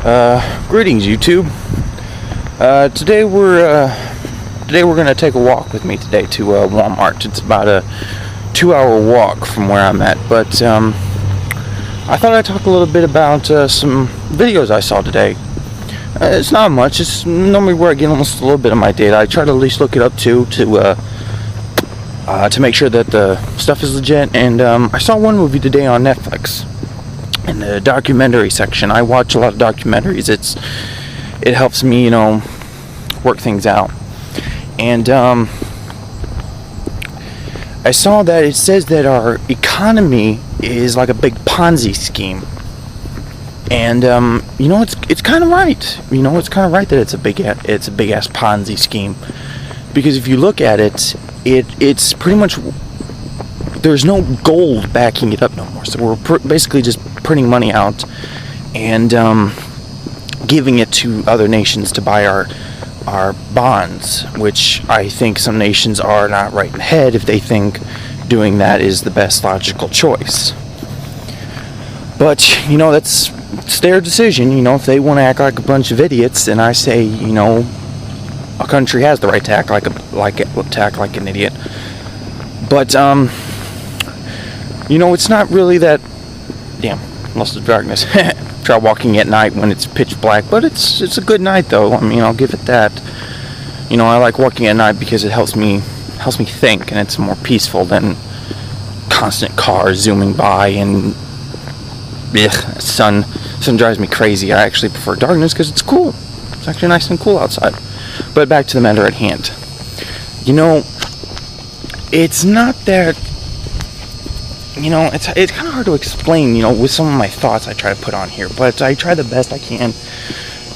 Greetings, YouTube. Today we're gonna take a walk with me today to Walmart. It's about a 2-hour walk from where I'm at, but I thought I'd talk a little bit about some videos I saw today. It's not much. It's normally where I get almost a little bit of my data. I try to at least look it up to make sure that the stuff is legit. And I saw one movie today on Netflix. In the documentary section, I watch a lot of documentaries. It helps me, work things out. And I saw that it says that our economy is like a big Ponzi scheme. And it's kind of right. It's kind of right that it's a big ass Ponzi scheme, because if you look at it, it's pretty much, there's no gold backing it up no more. So we're basically just printing money out and giving it to other nations to buy our bonds, which I think some nations are not right in the head if they think doing that is the best logical choice. But it's their decision. If they want to act like a bunch of idiots, then I say a country has the right to act like an idiot. But it's not really that. Damn, lost the darkness. Try walking at night when it's pitch black, but it's a good night though. I'll give it that. I like walking at night because it helps me think, and it's more peaceful than constant cars zooming by and sun drives me crazy. I actually prefer darkness because it's cool. It's actually nice and cool outside. But back to the matter at hand. It's not that. It's kind of hard to explain, with some of my thoughts I try to put on here, but I try the best I can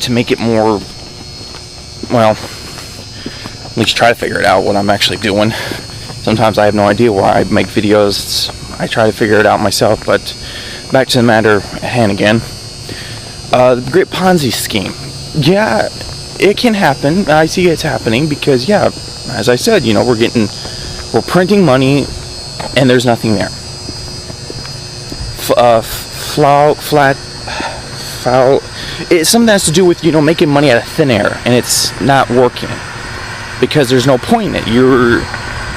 to make it more, at least try to figure it out what I'm actually doing. Sometimes I have no idea why I make videos. I try to figure it out myself, but back to the matter at hand again. The great Ponzi scheme. Yeah, it can happen. I see it's happening because, as I said, we're printing money and there's nothing there. It's something that has to do with making money out of thin air, and it's not working because there's no point in it.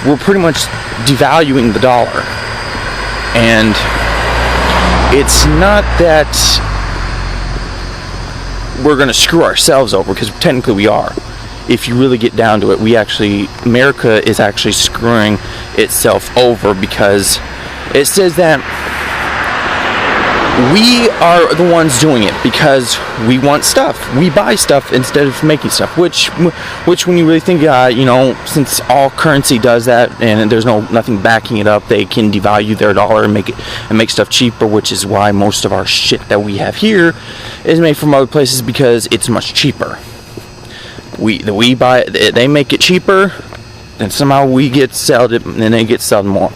We're pretty much devaluing the dollar, and it's not that we're gonna screw ourselves over, because technically we are. If you really get down to it, America is actually screwing itself over, because it says that we are the ones doing it because we want stuff. We buy stuff instead of making stuff, which when you really think, since all currency does that and there's nothing backing it up, they can devalue their dollar and make stuff cheaper, which is why most of our shit that we have here is made from other places, because it's much cheaper. We buy it, they make it cheaper, and somehow we get sold it, and then they get sold more.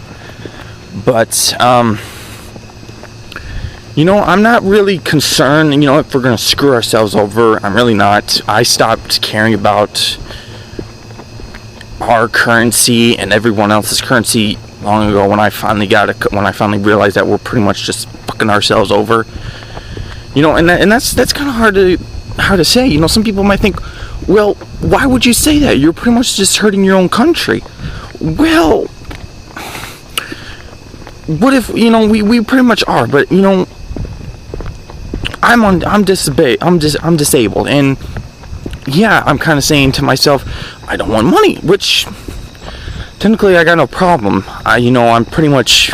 But I'm not really concerned, if we're going to screw ourselves over. I'm really not. I stopped caring about our currency and everyone else's currency long ago when I finally realized that we're pretty much just fucking ourselves over. And that's kind of hard to say. Some people might think, well, why would you say that? You're pretty much just hurting your own country. Well, what if, we pretty much are, but I'm disabled, and I'm kind of saying to myself, I don't want money, which technically I got no problem. I'm pretty much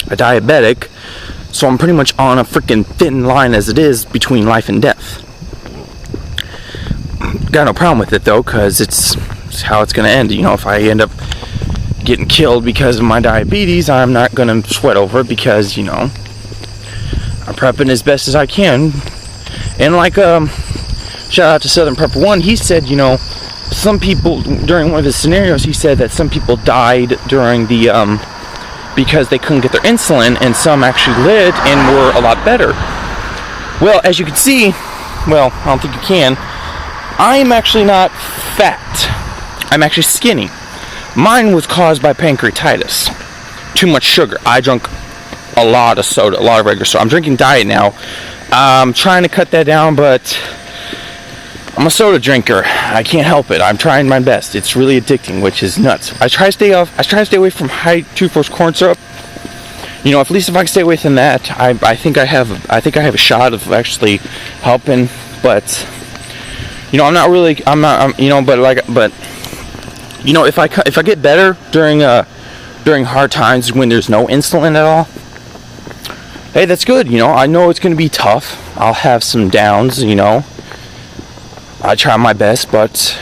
a diabetic, so I'm pretty much on a freaking thin line as it is between life and death. Got no problem with it though, because it's how it's gonna end. If I end up getting killed because of my diabetes, I'm not gonna sweat over it, because I'm prepping as best as I can. And shout out to Southern Prepper 1, he said, some people, during one of his scenarios, he said that some people died during the, because they couldn't get their insulin, and some actually lived and were a lot better. Well, as you can see, I don't think you can, I am actually not fat. I'm actually skinny. Mine was caused by pancreatitis. Too much sugar. I drank a lot of soda, a lot of regular soda. I'm drinking diet now, I'm trying to cut that down, but I'm a soda drinker. I can't help it. I'm trying my best. It's really addicting, which is nuts. I try to stay away from high fructose corn syrup. You know, at least if I can stay away from that, I think I have a shot of actually helping. But you know, but you know, if I get better during hard times when there's no insulin at all, hey, that's good. You know, I know it's going to be tough. I'll have some downs. You know, I try my best, but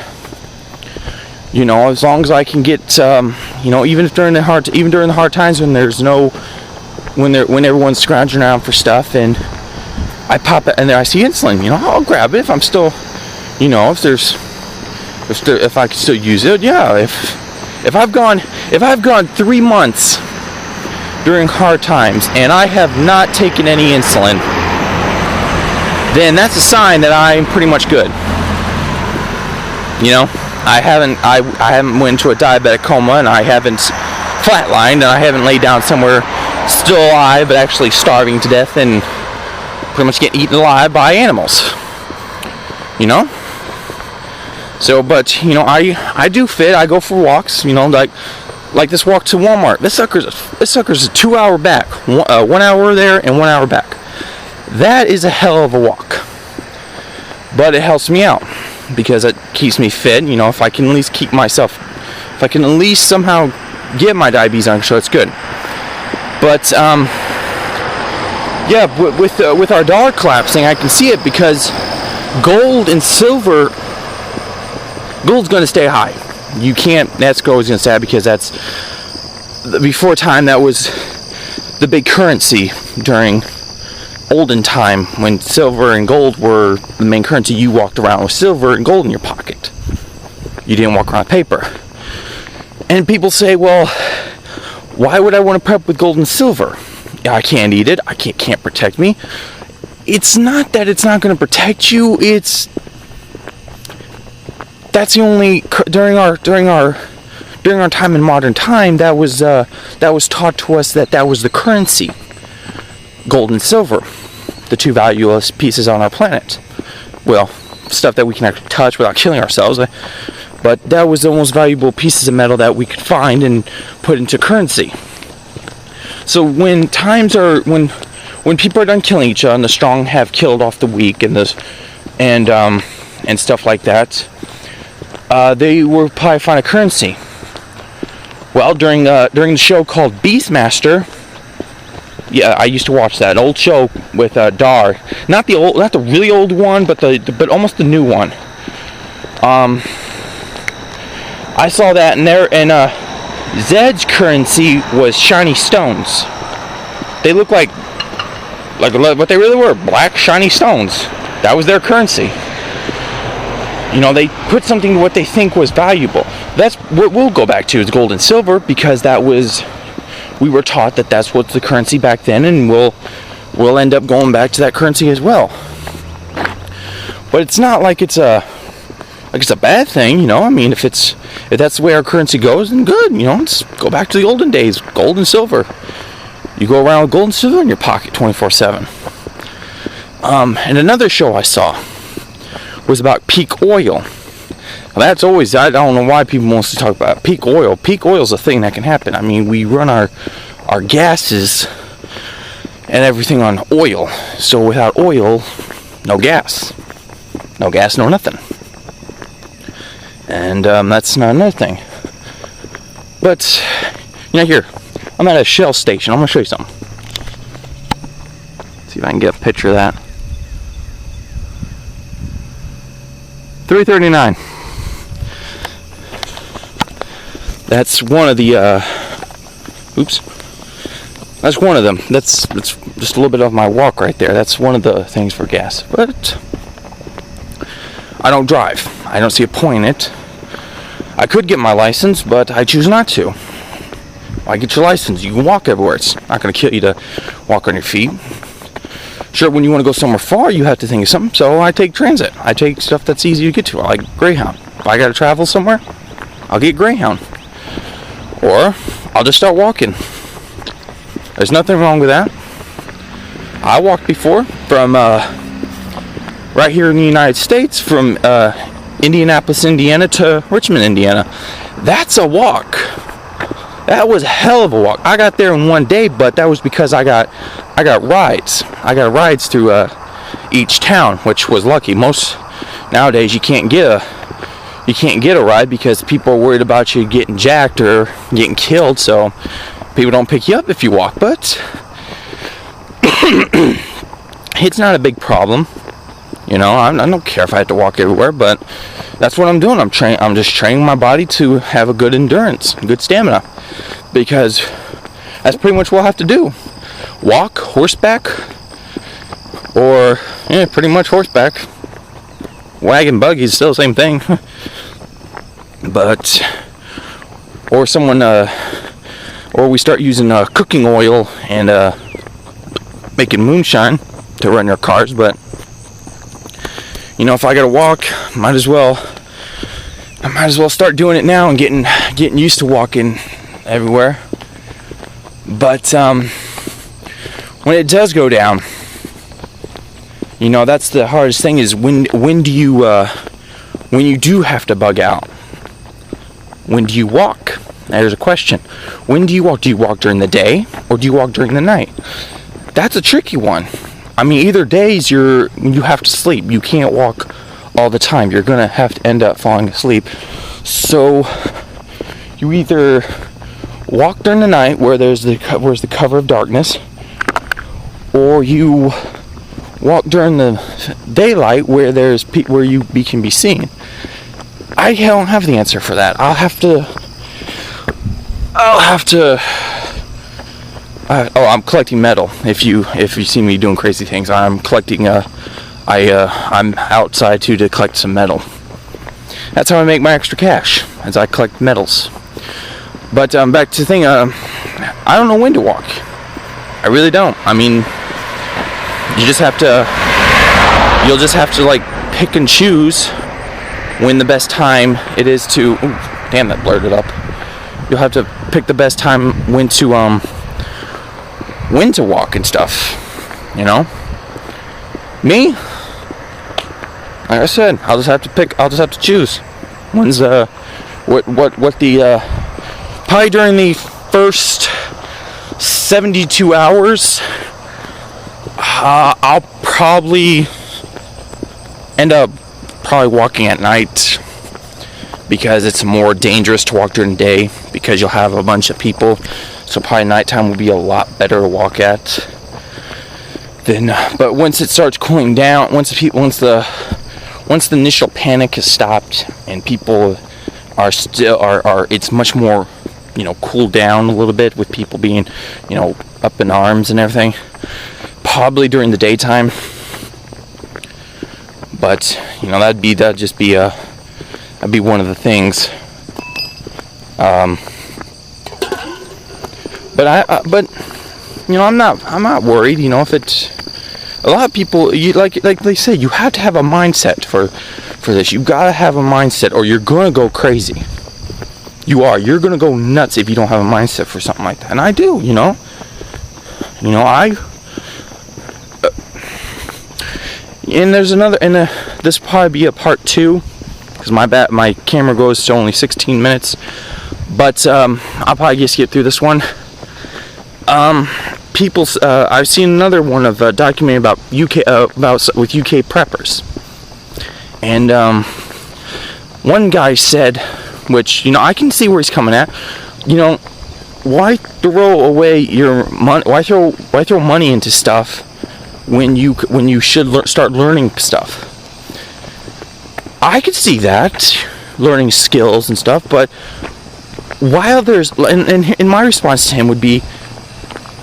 you know, as long as I can get, you know, even during the hard times when there's no, when everyone's scrounging around for stuff, and I pop it, and then I see insulin. You know, I'll grab it if I'm still, you know, if I can still use it. Yeah, if I've gone 3 months during hard times and I have not taken any insulin, then that's a sign that I'm pretty much good. You know, I haven't went into a diabetic coma, and I haven't flatlined, and I haven't laid down somewhere still alive but actually starving to death and pretty much getting eaten alive by animals. You know? So, but you know, I do fit. I go for walks. You know, like this walk to Walmart. This sucker's a 2-hour back, 1 hour there and 1 hour back. That is a hell of a walk, but it helps me out because it keeps me fit. You know, if I can at least if I can at least somehow get my diabetes under control, it's good. But yeah, with our dollar collapsing, I can see it because gold and silver. Gold's going to stay high. You can't. That's always going to stay high because that's before time. That was the big currency during olden time when silver and gold were the main currency. You walked around with silver and gold in your pocket. You didn't walk around with paper. And people say, well, why would I want to prep with gold and silver? I can't eat it. I can't protect me. It's not that it's not going to protect you. That's the only during our time in modern time that was taught to us that was the currency, gold and silver, the two valueless pieces on our planet. Well, stuff that we can actually touch without killing ourselves, but that was the most valuable pieces of metal that we could find and put into currency. So when people are done killing each other and the strong have killed off the weak and stuff like that. They were probably find a currency. Well, during the show called Beastmaster, yeah, I used to watch that, an old show with Dar, not the really old one, but almost the new one. I saw that, and Zed's currency was shiny stones. They looked like what they really were, black shiny stones. That was their currency. You know, they put something to what they think was valuable. That's what we'll go back to is gold and silver, because we were taught that that's what's the currency back then, and we'll end up going back to that currency as well. But it's not like it's a bad thing, you know. I mean, if that's the way our currency goes, then good, you know. Let's go back to the olden days, gold and silver. You go around with gold and silver in your pocket 24/7. And another show I saw was about peak oil. That's always, I don't know why people want to talk about peak oil. Peak oil is a thing that can happen. I mean, we run our gases and everything on oil. So without oil, no gas. No gas, no nothing. And that's not another thing. But, you know, here, I'm at a Shell station. I'm going to show you something. See if I can get a picture of that. $3.39. That's one of the that's one of them. That's just a little bit of my walk right there. That's one of the things for gas. But I don't drive. I don't see a point in it. I could get my license, but I choose not to. Why get your license? You can walk everywhere. It's not going to kill you to walk on your feet. Sure, when you want to go somewhere far, you have to think of something, so I take transit. I take stuff that's easy to get to. I like Greyhound. If I got to travel somewhere, I'll get Greyhound. Or I'll just start walking. There's nothing wrong with that. I walked before from right here in the United States, from Indianapolis, Indiana to Richmond, Indiana. That's a walk. That was a hell of a walk. I got there in one day, but that was because I got rides. I got rides through each town, which was lucky. Most nowadays you can't get a ride because people are worried about you getting jacked or getting killed, so people don't pick you up if you walk. But it's not a big problem. You know, I don't care if I have to walk everywhere, but that's what I'm doing. I'm just training my body to have a good endurance, good stamina, because that's pretty much what I'll have to do. Walk, horseback, or pretty much horseback. Wagon, buggy is still the same thing. But or we start using cooking oil and making moonshine to run your cars. But if I gotta walk, I might as well start doing it now and getting used to walking everywhere. But when it does go down, that's the hardest thing, is when you do have to bug out. When do you walk? There's a question. When do you walk? Do you walk during the day or do you walk during the night? That's a tricky one. I mean, either days you have to sleep. You can't walk all the time. You're gonna have to end up falling asleep. So you either walk during the night where there's the cover of darkness, or you walk during the daylight where you can be seen. I don't have the answer for that. I'll have to. I'm collecting metal. If you see me doing crazy things, I'm collecting. I'm outside to collect some metal. That's how I make my extra cash, as I collect metals. But back to the thing. I don't know when to walk. I really don't. I mean, you'll just have to like pick and choose when the best time it is to. Ooh, damn, that blurred it up. You'll have to pick the best time when to walk and stuff. Me, like I said, I'll just have to choose. When's what the probably during the first 72 hours, I'll probably end up walking at night, because it's more dangerous to walk during the day because you'll have a bunch of people. So probably nighttime will be a lot better to walk at. But once it starts cooling down, once the initial panic has stopped and people are it's much more cooled down a little bit, with people being up in arms and everything. Probably during the daytime. But that'd be one of the things. I'm not worried. If it's a lot of people, like they say, you have to have a mindset for this. You gotta have a mindset, or you're gonna go crazy. You're gonna go nuts if you don't have a mindset for something like that. And I do. And there's another, and this will probably be a part 2, because my camera goes to only 16 minutes. But I'll probably just get through this one. I've seen another one of a documentary about UK with UK preppers, and one guy said, which I can see where he's coming at. Why throw away your money? Why throw money into stuff when you should start learning stuff? I could see that, learning skills and stuff, but while there's, and my response to him would be,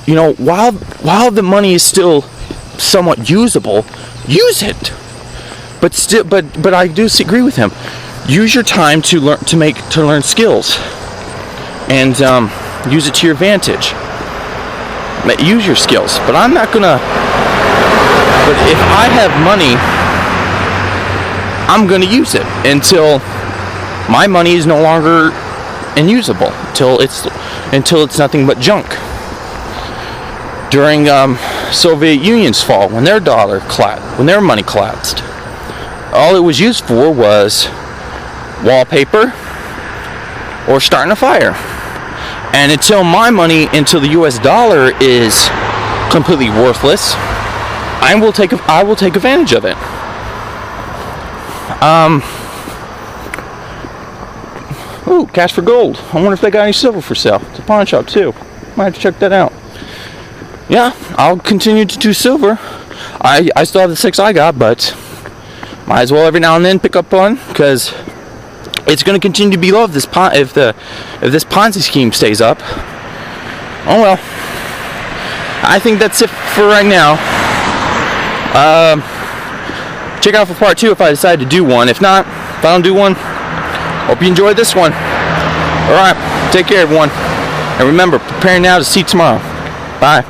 while the money is still somewhat usable, use it. But I do agree with him. Use your time to learn skills, and use it to your advantage. Use your skills. But I'm not gonna. But if I have money, I'm gonna use it until my money is no longer unusable. Until it's nothing but junk. During Soviet Union's fall, when their when their money collapsed. All it was used for was wallpaper or starting a fire. And until the US dollar is completely worthless, I will take advantage of it. Ooh, cash for gold. I wonder if they got any silver for sale. It's a pawn shop too. Might have to check that out. Yeah, I'll continue to do silver. I still have the 6 I got, but might as well every now and then pick up one, because it's going to continue to be low if this Ponzi scheme stays up. Oh well. I think that's it for right now. Check out for part 2 if I decide to do one. If not, if I don't do one, hope you enjoyed this one. Alright, take care everyone. And remember, prepare now to see tomorrow. Bye.